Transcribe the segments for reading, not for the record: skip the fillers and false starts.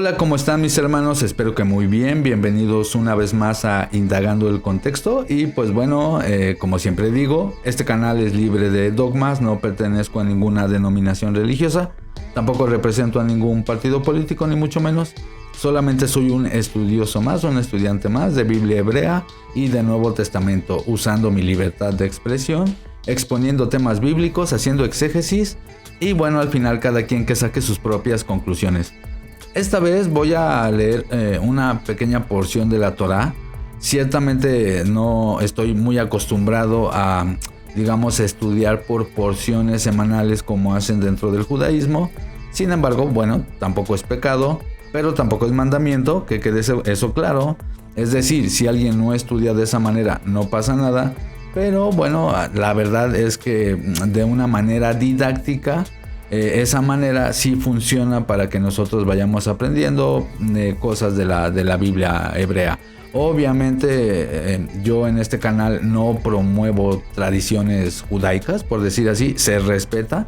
Hola, ¿cómo están mis hermanos? Espero que muy bien. Bienvenidos una vez más a Indagando el Contexto. Y pues bueno, como siempre digo, este canal es libre de dogmas, no pertenezco a ninguna denominación religiosa, tampoco represento a ningún partido político, ni mucho menos. Solamente soy un estudioso más, un estudiante más de Biblia hebrea y de Nuevo Testamento, usando mi libertad de expresión, exponiendo temas bíblicos, haciendo exégesis y bueno, al final cada quien que saque sus propias conclusiones. Esta vez voy a leer una pequeña porción de la Torá. Ciertamente no estoy muy acostumbrado a, digamos, estudiar por porciones semanales como hacen dentro del judaísmo. Sin embargo, bueno, tampoco es pecado, pero tampoco es mandamiento, que quede eso claro. Es decir, si alguien no estudia de esa manera, no pasa nada. Pero bueno, la verdad es que de una manera didáctica, esa manera sí funciona para que nosotros vayamos aprendiendo cosas de la Biblia hebrea. Obviamente yo en este canal no promuevo tradiciones judaicas, por decir así. Se respeta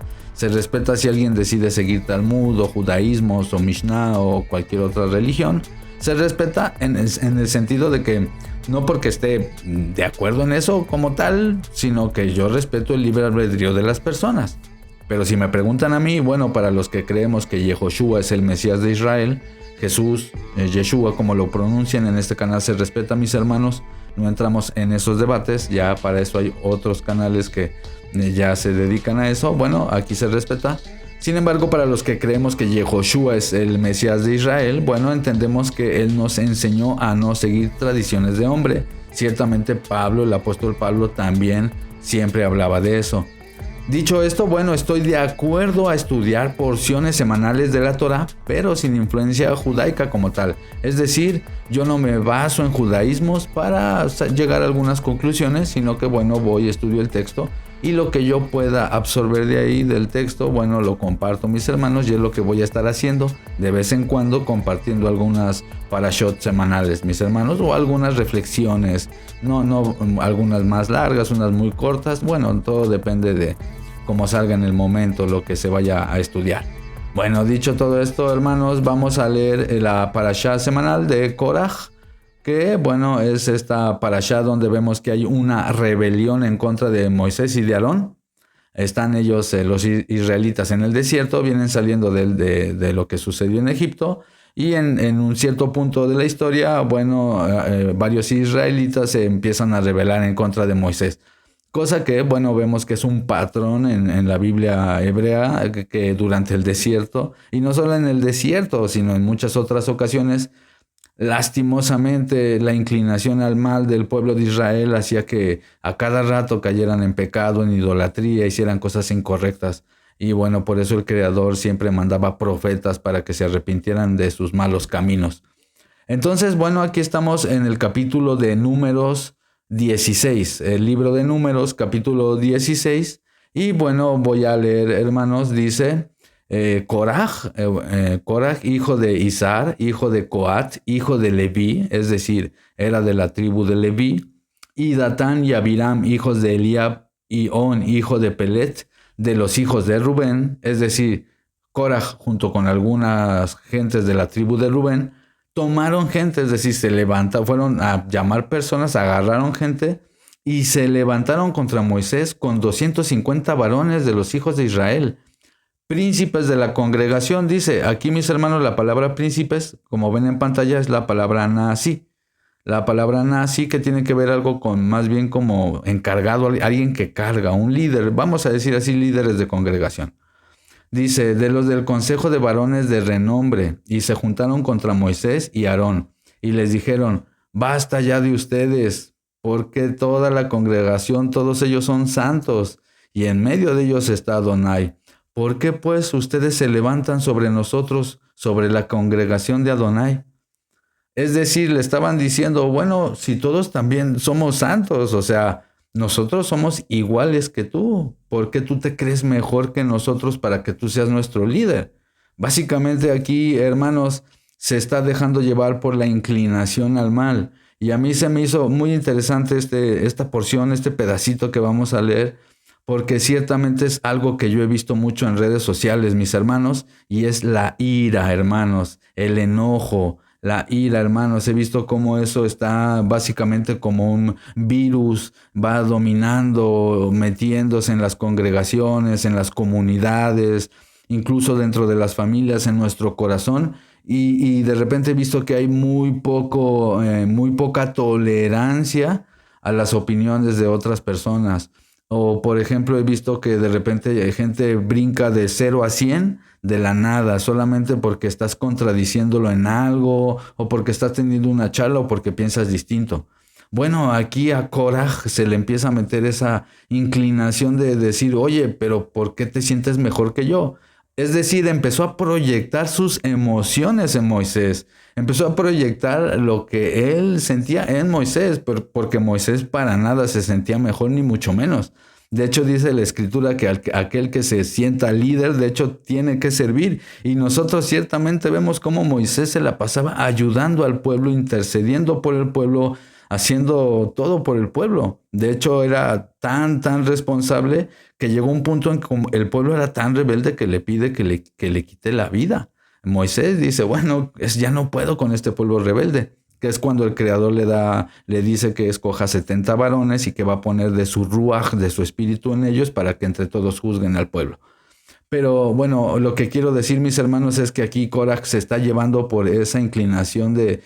si alguien decide seguir Talmud o judaísmos o Mishnah o cualquier otra religión. Se respeta en el sentido de que no porque esté de acuerdo en eso como tal, sino que yo respeto el libre albedrío de las personas. Pero si me preguntan a mí, bueno, para los que creemos que Yehoshua es el Mesías de Israel, Jesús, Yeshua, como lo pronuncian en este canal, se respeta, mis hermanos. No entramos en esos debates, ya para eso hay otros canales que ya se dedican a eso. Bueno, aquí se respeta. Sin embargo, para los que creemos que Yehoshua es el Mesías de Israel, bueno, entendemos que él nos enseñó a no seguir tradiciones de hombre. Ciertamente Pablo, el apóstol Pablo, también siempre hablaba de eso. Dicho esto, bueno, estoy de acuerdo a estudiar porciones semanales de la Torá, pero sin influencia judaica como tal. Es decir, yo no me baso en judaísmos para llegar a algunas conclusiones, sino que bueno, voy, estudio el texto y lo que yo pueda absorber de ahí del texto, bueno, lo comparto mis hermanos y es lo que voy a estar haciendo de vez en cuando, compartiendo algunas parashot semanales, mis hermanos, o algunas reflexiones, no algunas más largas, unas muy cortas. Bueno, todo depende de cómo salga en el momento lo que se vaya a estudiar. Bueno, dicho todo esto, hermanos, vamos a leer la parashá semanal de Koraj, que bueno, es esta parashá donde vemos que hay una rebelión en contra de Moisés y de Aarón. Están ellos, los israelitas, en el desierto, vienen saliendo de lo que sucedió en Egipto, y en un cierto punto de la historia, bueno, varios israelitas se empiezan a rebelar en contra de Moisés. Cosa que, bueno, vemos que es un patrón en la Biblia hebrea, que durante el desierto, y no solo en el desierto, sino en muchas otras ocasiones, lastimosamente la inclinación al mal del pueblo de Israel hacía que a cada rato cayeran en pecado, en idolatría, hicieran cosas incorrectas. Y bueno, por eso el Creador siempre mandaba profetas para que se arrepintieran de sus malos caminos. Entonces, bueno, aquí estamos en el capítulo de Números 16, el libro de Números, capítulo 16. Y bueno, voy a leer, hermanos, dice: Koraj, hijo de Izar, hijo de Coat, hijo de Leví, es decir, era de la tribu de Leví, y Datán y Abiram, hijos de Eliab, y On, hijo de Pelet, de los hijos de Rubén, es decir, Koraj junto con algunas gentes de la tribu de Rubén, tomaron gente, es decir, fueron a llamar personas, agarraron gente y se levantaron contra Moisés con 250 varones de los hijos de Israel, príncipes de la congregación. Dice aquí, mis hermanos, la palabra príncipes, como ven en pantalla, es la palabra nazi. La palabra nazi, que tiene que ver algo con, más bien como encargado, alguien que carga, un líder, vamos a decir así, líderes de congregación. Dice: de los del consejo de varones de renombre, y se juntaron contra Moisés y Aarón, y les dijeron: basta ya de ustedes, porque toda la congregación, todos ellos son santos, y en medio de ellos está Adonai. ¿Por qué pues ustedes se levantan sobre nosotros, sobre la congregación de Adonai? Es decir, le estaban diciendo, bueno, si todos también somos santos, o sea, nosotros somos iguales que tú. ¿Por qué tú te crees mejor que nosotros para que tú seas nuestro líder? Básicamente aquí, hermanos, se está dejando llevar por la inclinación al mal. Y a mí se me hizo muy interesante esta porción, este pedacito que vamos a leer, porque ciertamente es algo que yo he visto mucho en redes sociales, mis hermanos, y es la ira, hermanos, el enojo, la ira, hermanos. He visto cómo eso está básicamente como un virus, va dominando, metiéndose en las congregaciones, en las comunidades, incluso dentro de las familias, en nuestro corazón. Y de repente he visto que hay muy poca tolerancia a las opiniones de otras personas. O por ejemplo he visto que de repente gente brinca de 0 a 100 de la nada, solamente porque estás contradiciéndolo en algo, o porque estás teniendo una charla, o porque piensas distinto. Bueno, aquí a Korah se le empieza a meter esa inclinación de decir, oye, pero ¿por qué te sientes mejor que yo? Es decir, empezó a proyectar sus emociones en Moisés. Empezó a proyectar lo que él sentía en Moisés, porque Moisés para nada se sentía mejor ni mucho menos. De hecho, dice la escritura que aquel que se sienta líder, de hecho, tiene que servir. Y nosotros ciertamente vemos cómo Moisés se la pasaba ayudando al pueblo, intercediendo por el pueblo, haciendo todo por el pueblo. De hecho, era tan responsable que llegó un punto en que el pueblo era tan rebelde que le pide que le quite la vida. Moisés dice, bueno, ya no puedo con este pueblo rebelde, que es cuando el Creador le dice que escoja 70 varones y que va a poner de su ruaj, de su espíritu en ellos, para que entre todos juzguen al pueblo. Pero bueno, lo que quiero decir, mis hermanos, es que aquí Korah se está llevando por esa inclinación de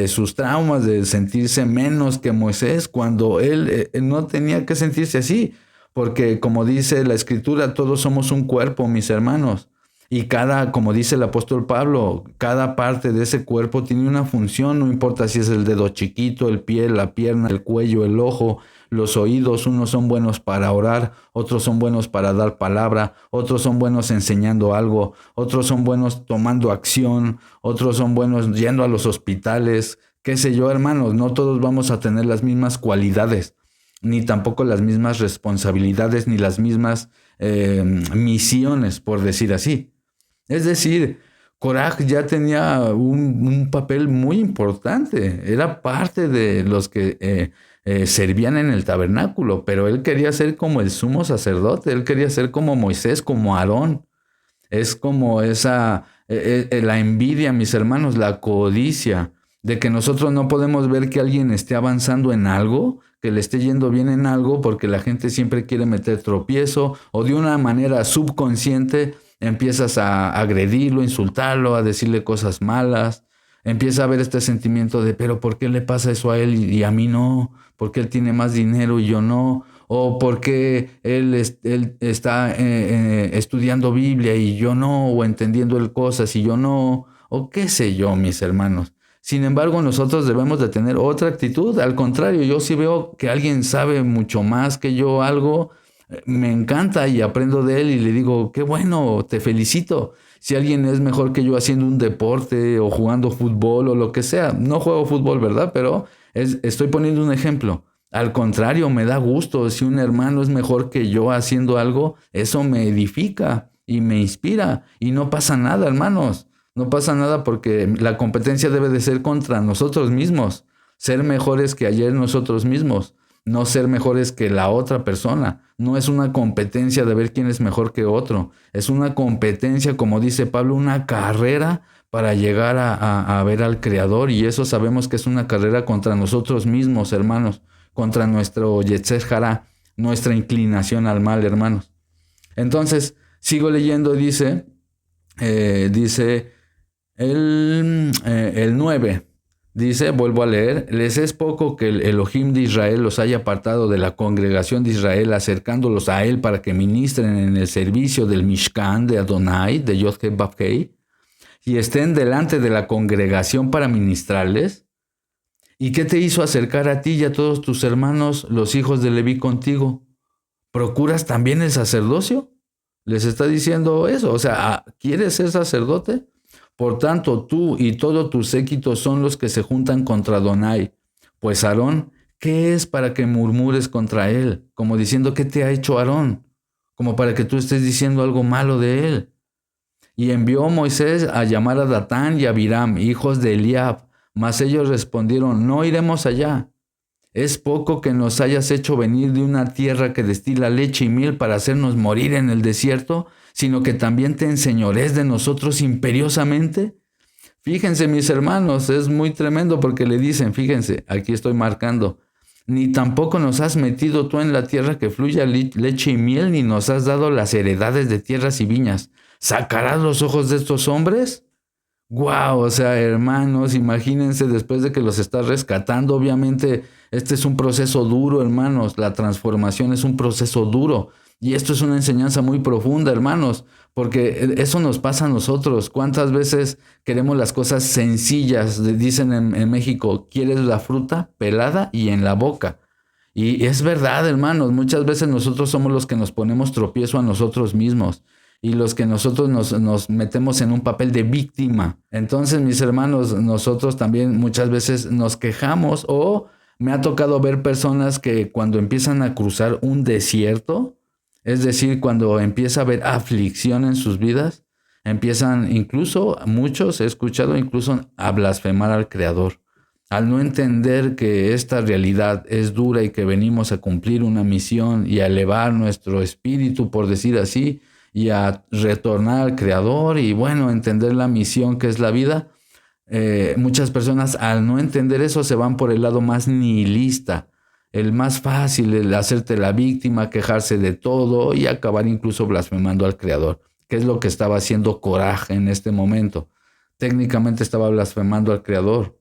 sus traumas, de sentirse menos que Moisés, cuando él no tenía que sentirse así, porque como dice la escritura, todos somos un cuerpo, mis hermanos. Y como dice el apóstol Pablo, cada parte de ese cuerpo tiene una función, no importa si es el dedo chiquito, el pie, la pierna, el cuello, el ojo, los oídos. Unos son buenos para orar, otros son buenos para dar palabra, otros son buenos enseñando algo, otros son buenos tomando acción, otros son buenos yendo a los hospitales, qué sé yo, hermanos. No todos vamos a tener las mismas cualidades, ni tampoco las mismas responsabilidades, ni las mismas misiones, por decir así. Es decir, Korah ya tenía un papel muy importante, era parte de los que servían en el tabernáculo, pero él quería ser como el sumo sacerdote, él quería ser como Moisés, como Aarón. Es como la envidia, mis hermanos, la codicia, de que nosotros no podemos ver que alguien esté avanzando en algo, que le esté yendo bien en algo, porque la gente siempre quiere meter tropiezo, o de una manera subconsciente empiezas a agredirlo, insultarlo, a decirle cosas malas. Empieza a haber este sentimiento de, pero ¿por qué le pasa eso a él y a mí no? ¿Por qué él tiene más dinero y yo no? ¿O por qué él está estudiando Biblia y yo no? ¿O entendiendo el cosas y yo no? O qué sé yo, mis hermanos. Sin embargo, nosotros debemos de tener otra actitud. Al contrario, yo sí veo que alguien sabe mucho más que yo algo, me encanta y aprendo de él y le digo, qué bueno, te felicito. Si alguien es mejor que yo haciendo un deporte o jugando fútbol o lo que sea, no juego fútbol, ¿verdad? Pero estoy poniendo un ejemplo. Al contrario, me da gusto. Si un hermano es mejor que yo haciendo algo, eso me edifica y me inspira. Y no pasa nada, hermanos. No pasa nada, porque la competencia debe de ser contra nosotros mismos. Ser mejores que ayer nosotros mismos. No ser mejores que la otra persona. No es una competencia de ver quién es mejor que otro. Es una competencia, como dice Pablo, una carrera para llegar a ver al Creador. Y eso sabemos que es una carrera contra nosotros mismos, hermanos. Contra nuestro Yetzer Hará, nuestra inclinación al mal, hermanos. Entonces, sigo leyendo, dice el 9. Dice, vuelvo a leer, les es poco que el Elohim de Israel los haya apartado de la congregación de Israel, acercándolos a él para que ministren en el servicio del Mishkan de Adonai, de Yod-Heh-Vav-Heh, y estén delante de la congregación para ministrarles. ¿Y qué te hizo acercar a ti y a todos tus hermanos, los hijos de Leví, contigo? ¿Procuras también el sacerdocio? Les está diciendo eso, o sea, ¿quieres ser sacerdote? Por tanto, tú y todo tu séquito son los que se juntan contra Adonai. Pues Aarón, ¿qué es para que murmures contra él? Como diciendo, ¿qué te ha hecho Aarón? Como para que tú estés diciendo algo malo de él. Y envió Moisés a llamar a Datán y a Abiram, hijos de Eliab, mas ellos respondieron, no iremos allá. Es poco que nos hayas hecho venir de una tierra que destila leche y miel para hacernos morir en el desierto, sino que también te enseñores de nosotros imperiosamente. Fíjense, mis hermanos, es muy tremendo porque le dicen, fíjense, aquí estoy marcando, ni tampoco nos has metido tú en la tierra que fluya leche y miel, ni nos has dado las heredades de tierras y viñas. ¿Sacarás los ojos de estos hombres? Wow, o sea, hermanos, imagínense después de que los está rescatando, obviamente este es un proceso duro, hermanos, la transformación es un proceso duro y esto es una enseñanza muy profunda, hermanos, porque eso nos pasa a nosotros. ¿Cuántas veces queremos las cosas sencillas? Dicen en México, ¿quieres la fruta pelada y en la boca? Y es verdad, hermanos, muchas veces nosotros somos los que nos ponemos tropiezo a nosotros mismos y los que nosotros nos metemos en un papel de víctima. Entonces, mis hermanos, nosotros también muchas veces nos quejamos o me ha tocado ver personas que cuando empiezan a cruzar un desierto, es decir, cuando empieza a haber aflicción en sus vidas, empiezan incluso, muchos he escuchado incluso a blasfemar al Creador. Al no entender que esta realidad es dura y que venimos a cumplir una misión y a elevar nuestro espíritu, por decir así, y a retornar al Creador y bueno, entender la misión que es la vida, muchas personas al no entender eso se van por el lado más nihilista, el más fácil, el hacerte la víctima, quejarse de todo y acabar incluso blasfemando al Creador, que es lo que estaba haciendo Koraj en este momento. Técnicamente estaba blasfemando al Creador.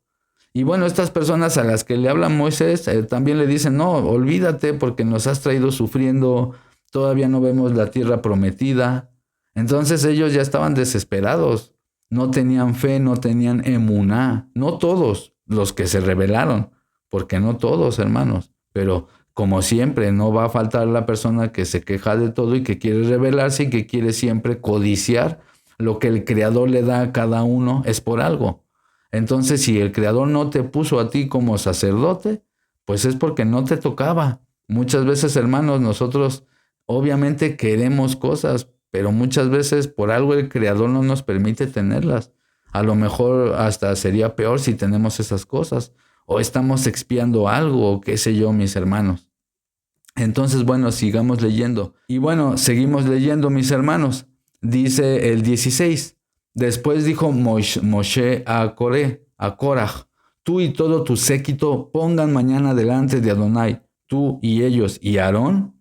Y bueno, estas personas a las que le habla Moisés también le dicen, no, olvídate porque nos has traído sufriendo, todavía no vemos la tierra prometida. Entonces ellos ya estaban desesperados, no tenían fe, no tenían emuná, no todos los que se rebelaron, porque no todos, hermanos, pero como siempre no va a faltar la persona que se queja de todo y que quiere rebelarse y que quiere siempre codiciar lo que el Creador le da a cada uno, es por algo. Entonces, si el Creador no te puso a ti como sacerdote, pues es porque no te tocaba. Muchas veces, hermanos, nosotros obviamente queremos cosas, pero muchas veces por algo el Creador no nos permite tenerlas. A lo mejor hasta sería peor si tenemos esas cosas, o estamos expiando algo, o qué sé yo, mis hermanos. Entonces, bueno, sigamos leyendo. Y bueno, seguimos leyendo, mis hermanos. Dice el 16. Después dijo Moshe a Koraj, tú y todo tu séquito pongan mañana delante de Adonai, tú y ellos y Aarón,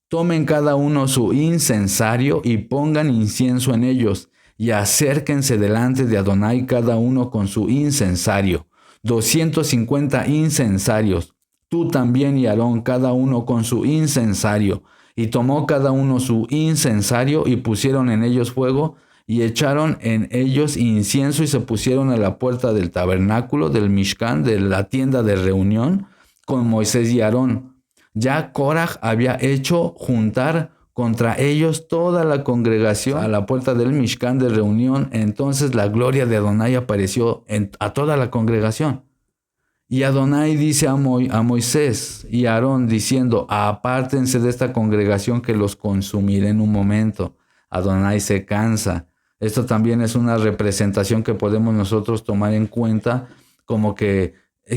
tomen cada uno su incensario y pongan incienso en ellos, y acérquense delante de Adonai cada uno con su incensario, 250 incensarios, tú también y Aarón cada uno con su incensario, y tomó cada uno su incensario y pusieron en ellos fuego, y echaron en ellos incienso y se pusieron a la puerta del tabernáculo, del Mishkan, de la tienda de reunión, con Moisés y Aarón. Ya Koraj había hecho juntar contra ellos toda la congregación a la puerta del Mishkan de reunión. Entonces la gloria de Adonai apareció a toda la congregación. Y Adonai dice a Moisés y a Aarón diciendo, apártense de esta congregación que los consumiré en un momento. Adonai se cansa. Esto también es una representación que podemos nosotros tomar en cuenta como que,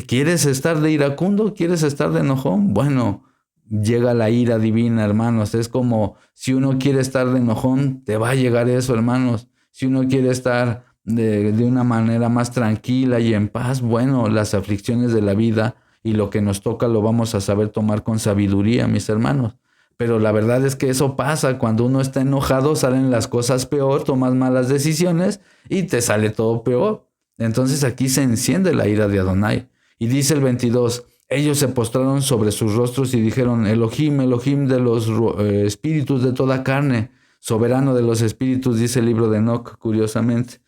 ¿quieres estar de iracundo? ¿Quieres estar de enojón? Bueno, llega la ira divina, hermanos. Es como si uno quiere estar de enojón, te va a llegar eso, hermanos. Si uno quiere estar de una manera más tranquila y en paz, bueno, las aflicciones de la vida y lo que nos toca lo vamos a saber tomar con sabiduría, mis hermanos. Pero la verdad es que eso pasa, cuando uno está enojado salen las cosas peor, tomas malas decisiones y te sale todo peor. Entonces aquí se enciende la ira de Adonai. Y dice el 22, ellos se postraron sobre sus rostros y dijeron, Elohim, Elohim de los espíritus de toda carne, soberano de los espíritus, dice el libro de Enoc, curiosamente.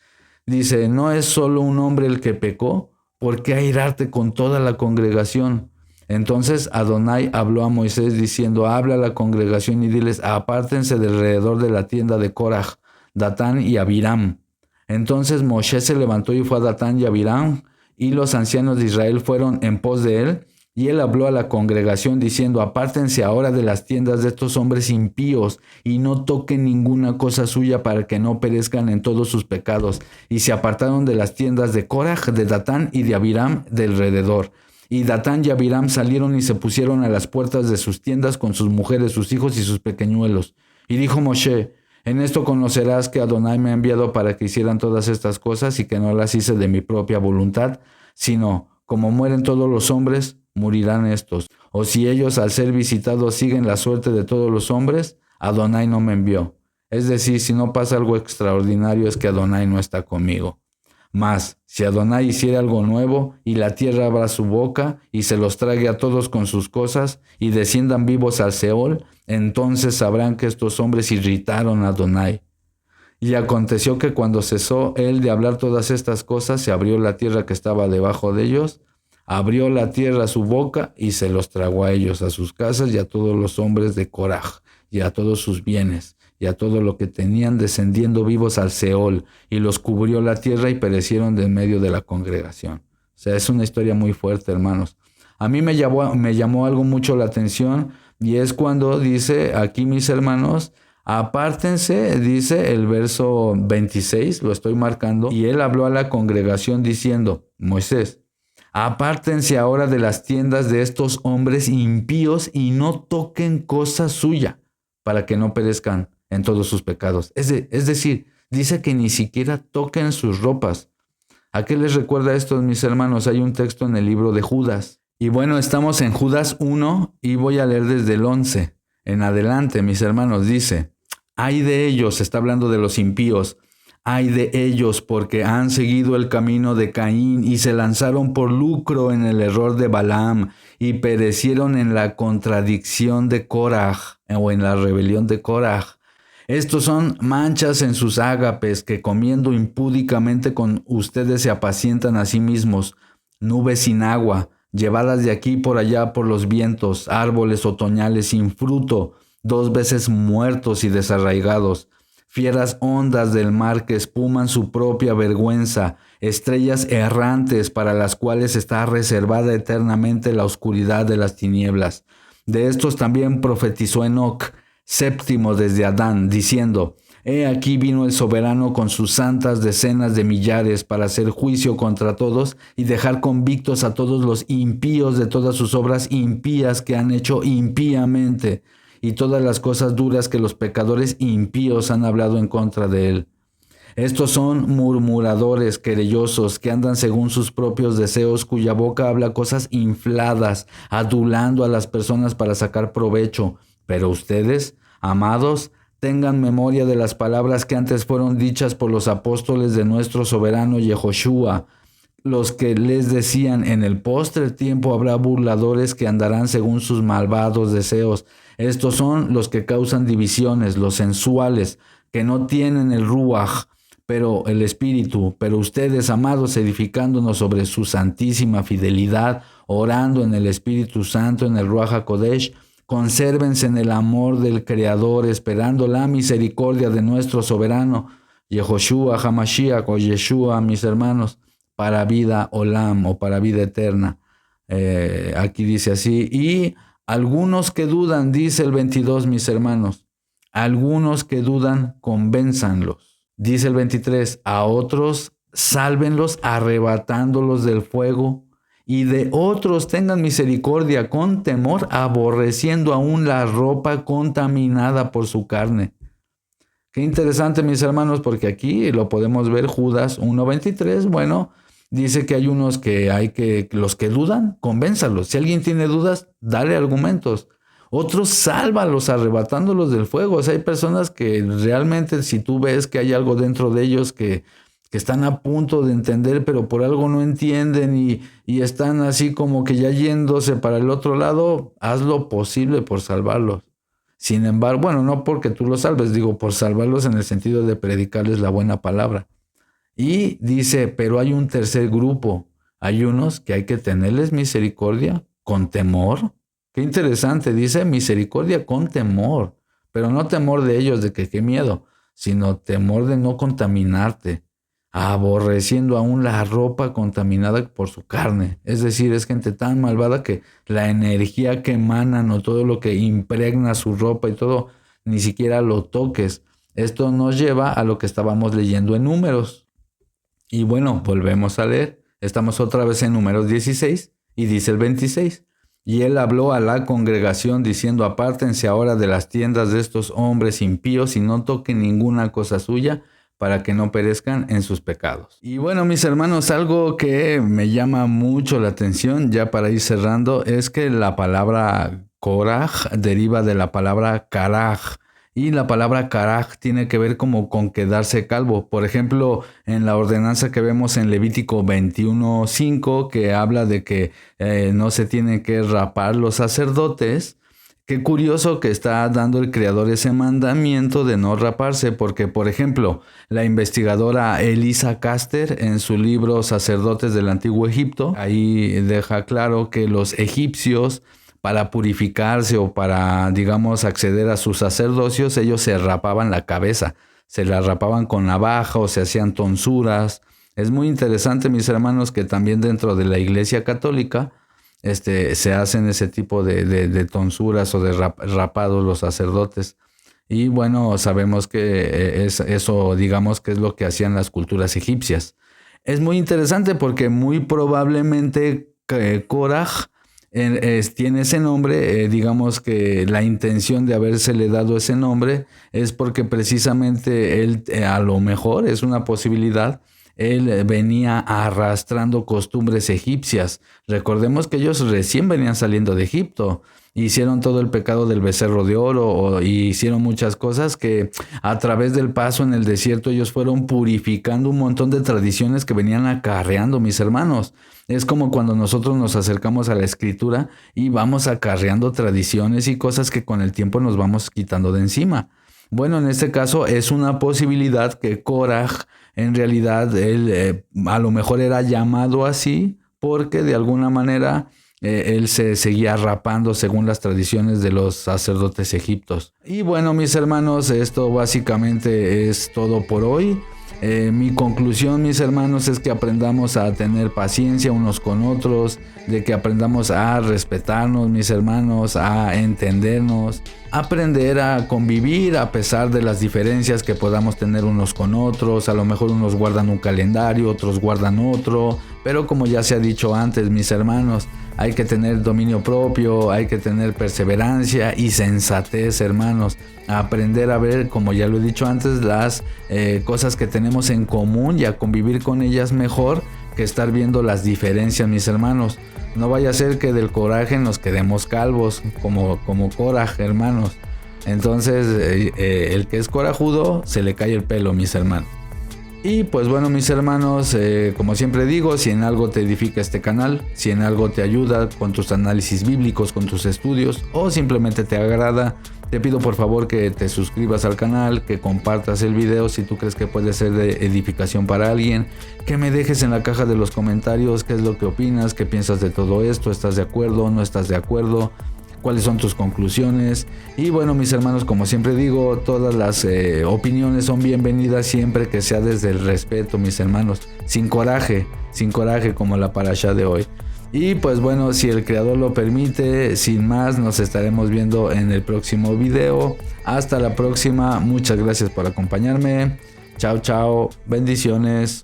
Dice, no es solo un hombre el que pecó, ¿por qué airarte con toda la congregación? Entonces Adonai habló a Moisés diciendo, habla a la congregación y diles, apártense de alrededor de la tienda de Koraj, Datán y Abiram. Entonces Moshe se levantó y fue a Datán y Abiram, y los ancianos de Israel fueron en pos de él, y él habló a la congregación diciendo, apártense ahora de las tiendas de estos hombres impíos, y no toquen ninguna cosa suya para que no perezcan en todos sus pecados. Y se apartaron de las tiendas de Koraj, de Datán y de Abiram de alrededor. Y Datán y Abiram salieron y se pusieron a las puertas de sus tiendas con sus mujeres, sus hijos y sus pequeñuelos. Y dijo Moshe: en esto conocerás que Adonai me ha enviado para que hicieran todas estas cosas y que no las hice de mi propia voluntad, sino, como mueren todos los hombres, morirán estos. O si ellos al ser visitados siguen la suerte de todos los hombres, Adonai no me envió. Es decir, si no pasa algo extraordinario es que Adonai no está conmigo. Mas, si Adonai hiciera algo nuevo, y la tierra abra su boca, y se los trague a todos con sus cosas, y desciendan vivos al Seol, entonces sabrán que estos hombres irritaron a Adonai. Y aconteció que cuando cesó él de hablar todas estas cosas, se abrió la tierra que estaba debajo de ellos, abrió la tierra su boca, y se los tragó a ellos, a sus casas, y a todos los hombres de Coraj, y a todos sus bienes, y a todo lo que tenían, descendiendo vivos al Seol, y los cubrió la tierra y perecieron de en medio de la congregación. O sea, es una historia muy fuerte, hermanos. A mí me llamó algo mucho la atención, y es cuando dice aquí, mis hermanos, apártense, dice el verso 26, lo estoy marcando, y él habló a la congregación diciendo: Moisés, apártense ahora de las tiendas de estos hombres impíos y no toquen cosa suya, para que no perezcan en todos sus pecados. Es decir, dice que ni siquiera toquen sus ropas. ¿A qué les recuerda esto, mis hermanos? Hay un texto en el libro de Judas. Y bueno, estamos en Judas 1 y voy a leer desde el 11 en adelante, mis hermanos. Dice: ay de ellos, está hablando de los impíos, ay de ellos porque han seguido el camino de Caín y se lanzaron por lucro en el error de Balaam y perecieron en la contradicción de Coraj o en la rebelión de Coraj. Estos son manchas en sus ágapes que comiendo impúdicamente con ustedes se apacientan a sí mismos, nubes sin agua, llevadas de aquí por allá por los vientos, árboles otoñales sin fruto, 2 veces muertos y desarraigados, fieras ondas del mar que espuman su propia vergüenza, estrellas errantes para las cuales está reservada eternamente la oscuridad de las tinieblas. De estos también profetizó Enoc, séptimo desde Adán, diciendo: he aquí vino el soberano con sus santas decenas de millares para hacer juicio contra todos y dejar convictos a todos los impíos de todas sus obras impías que han hecho impíamente, y todas las cosas duras que los pecadores impíos han hablado en contra de él. Estos son murmuradores, querellosos, que andan según sus propios deseos, cuya boca habla cosas infladas, adulando a las personas para sacar provecho. Pero ustedes, amados, tengan memoria de las palabras que antes fueron dichas por los apóstoles de nuestro soberano Yehoshua, los que les decían: en el postre tiempo habrá burladores que andarán según sus malvados deseos. Estos son los que causan divisiones, los sensuales, que no tienen el ruaj, pero el espíritu. Pero ustedes, amados, edificándonos sobre su santísima fidelidad, orando en el Espíritu Santo, en el Ruaj HaKodesh, consérvense en el amor del Creador, esperando la misericordia de nuestro soberano Yehoshua HaMashiach o Yeshua, mis hermanos, para vida olam o para vida eterna. Aquí dice así: y algunos que dudan, dice el 22, mis hermanos, algunos que dudan, convénzanlos. Dice el 23, a otros sálvenlos arrebatándolos del fuego, y de otros tengan misericordia con temor, aborreciendo aún la ropa contaminada por su carne. Qué interesante, mis hermanos, porque aquí lo podemos ver, Judas 1:23, bueno, dice que hay unos los que dudan, convénzalos. Si alguien tiene dudas, dale argumentos. Otros, sálvalos arrebatándolos del fuego. O sea, hay personas que realmente, si tú ves que hay algo dentro de ellos que están a punto de entender, pero por algo no entienden y están así como que ya yéndose para el otro lado, haz lo posible por salvarlos. Sin embargo, bueno, no porque tú los salves, digo por salvarlos en el sentido de predicarles la buena palabra. Y dice, pero hay un tercer grupo. Hay unos que hay que tenerles misericordia con temor. Qué interesante, dice misericordia con temor. Pero no temor de ellos, de que qué miedo, sino temor de no contaminarte, aborreciendo aún la ropa contaminada por su carne. Es decir, es gente tan malvada que la energía que emanan o todo lo que impregna su ropa y todo, ni siquiera lo toques. Esto nos lleva a lo que estábamos leyendo en Números. Y bueno, volvemos a leer. Estamos otra vez en Números 16 Y dice el 26. Y él habló a la congregación diciendo: apártense ahora de las tiendas de estos hombres impíos y no toquen ninguna cosa suya, para que no perezcan en sus pecados. Y bueno, mis hermanos, algo que me llama mucho la atención, ya para ir cerrando, es que la palabra Koraj deriva de la palabra Karaj. Y la palabra Karaj tiene que ver como con quedarse calvo. Por ejemplo, en la ordenanza que vemos en Levítico 21:5, que habla de que no se tienen que rapar los sacerdotes. Qué curioso que está dando el Creador ese mandamiento de no raparse, porque, por ejemplo, la investigadora Elisa Caster, en su libro Sacerdotes del Antiguo Egipto, ahí deja claro que los egipcios, para purificarse o para, digamos, acceder a sus sacerdocios, ellos se rapaban la cabeza, se la rapaban con navaja o se hacían tonsuras. Es muy interesante, mis hermanos, que también dentro de la Iglesia Católica se hacen ese tipo de tonsuras o de rapados los sacerdotes. Y bueno, sabemos que eso, digamos, que es lo que hacían las culturas egipcias. Es muy interesante porque muy probablemente Koraj tiene ese nombre, digamos que la intención de habérsele dado ese nombre es porque precisamente él, a lo mejor es una posibilidad, él venía arrastrando costumbres egipcias. Recordemos que ellos recién venían saliendo de Egipto. Hicieron todo el pecado del becerro de oro y hicieron muchas cosas que a través del paso en el desierto ellos fueron purificando un montón de tradiciones que venían acarreando, mis hermanos. Es como cuando nosotros nos acercamos a la escritura y vamos acarreando tradiciones y cosas que con el tiempo nos vamos quitando de encima. Bueno, en este caso es una posibilidad que Koraj, en realidad, él a lo mejor era llamado así porque de alguna manera él se seguía rapando según las tradiciones de los sacerdotes egipcios. Y bueno, mis hermanos, esto básicamente es todo por hoy. Mi conclusión, mis hermanos, es que aprendamos a tener paciencia unos con otros, de que aprendamos a respetarnos, mis hermanos, a entendernos, aprender a convivir a pesar de las diferencias que podamos tener unos con otros. A lo mejor unos guardan un calendario, otros guardan otro, pero como ya se ha dicho antes, mis hermanos, hay que tener dominio propio, hay que tener perseverancia y sensatez, hermanos. Aprender a ver, como ya lo he dicho antes, las cosas que tenemos en común y a convivir con ellas mejor que estar viendo las diferencias, mis hermanos. No vaya a ser que del coraje nos quedemos calvos, como Koraj, hermanos. Entonces, el que es corajudo, se le cae el pelo, mis hermanos. Y pues bueno, mis hermanos, como siempre digo, si en algo te edifica este canal, si en algo te ayuda con tus análisis bíblicos, con tus estudios, o simplemente te agrada, te pido por favor que te suscribas al canal, que compartas el video si tú crees que puede ser de edificación para alguien, que me dejes en la caja de los comentarios qué es lo que opinas, qué piensas de todo esto, ¿estás de acuerdo, no estás de acuerdo? ¿Cuáles son tus conclusiones? Y bueno, mis hermanos, como siempre digo, todas las opiniones son bienvenidas siempre que sea desde el respeto, mis hermanos, sin coraje como la parashá de hoy. Y pues bueno, si el Creador lo permite, sin más, nos estaremos viendo en el próximo video. Hasta la próxima, muchas gracias por acompañarme. Chao, chao, bendiciones.